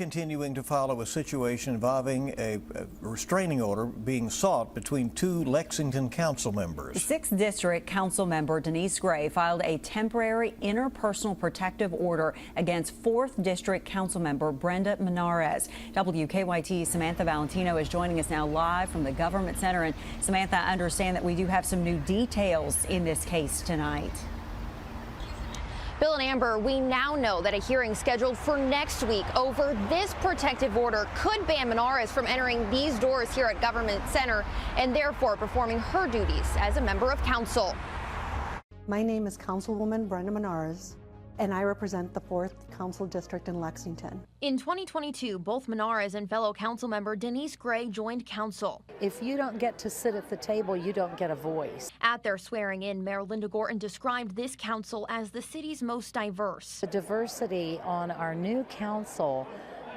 Continuing to follow a situation involving a restraining order being sought between two Lexington council members. 6th District Council member Denise Gray filed a temporary interpersonal protective order against 4th District Council member Brenda Menarez. WKYT's Samantha Valentino is joining us now live from the Government Center. And Samantha, I understand that we do have some new details in this case tonight. Bill and Amber, we now know that a hearing scheduled for next week over this protective order could ban Menarez from entering these doors here at Government Center and therefore performing her duties as a member of council. My name is Councilwoman Brenda Menarez, and I represent the 4th Council District in Lexington. In 2022, both Menarez and fellow council member Denise Gray joined council. If you don't get to sit at the table, you don't get a voice. At their swearing in, Mayor Linda Gorton described this council as the city's most diverse. The diversity on our new council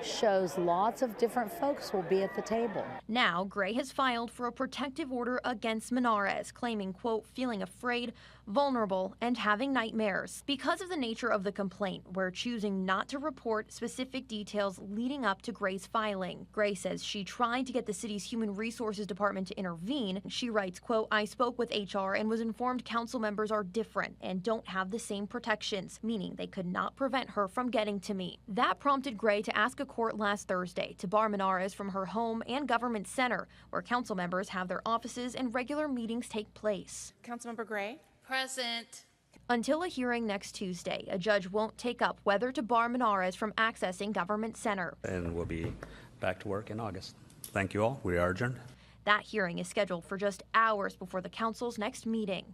shows lots of different folks will be at the table. Now, Gray has filed for a protective order against Menarez, claiming, quote, feeling afraid, vulnerable, and having nightmares. Because of the nature of the complaint, we're choosing not to report specific details leading up to Gray's filing. Gray says she tried to get the city's Human Resources Department to intervene. She writes, quote, I spoke with HR and was informed council members are different and don't have the same protections, meaning they could not prevent her from getting to me. That prompted Gray to ask a court last Thursday to bar Menarez from her home and Government Center, where council members have their offices and regular meetings take place. Councilmember Gray? Present. Until a hearing next Tuesday, a judge won't take up whether to bar Menarez from accessing Government Center. And we'll be back to work in August. Thank you all. We are adjourned. That hearing is scheduled for just hours before the council's next meeting.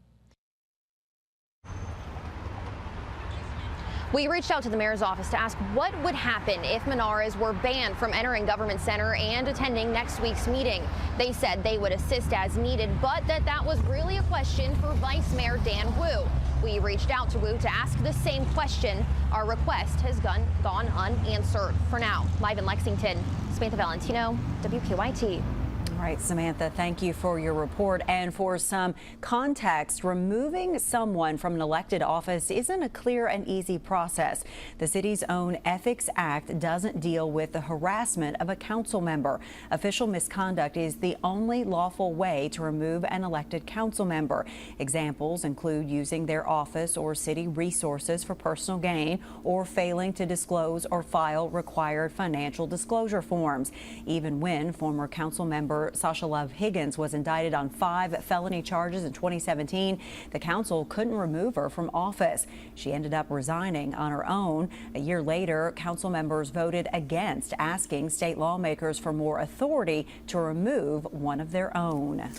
We reached out to the mayor's office to ask what would happen if Menarez were banned from entering Government Center and attending next week's meeting. They said they would assist as needed, but that was really a question for Vice Mayor Dan Wu. We reached out to Wu to ask the same question. Our request has gone unanswered. For now, live in Lexington, Samantha Valentino, WKYT. All right, Samantha, thank you for your report. And for some context, removing someone from an elected office isn't a clear and easy process. The city's own Ethics Act doesn't deal with the harassment of a council member. Official misconduct is the only lawful way to remove an elected council member. Examples include using their office or city resources for personal gain or failing to disclose or file required financial disclosure forms. Even when former council member Sasha Love Higgins was indicted on 5 felony charges in 2017. The council couldn't remove her from office. She ended up resigning on her own. A year later, council members voted against asking state lawmakers for more authority to remove one of their own.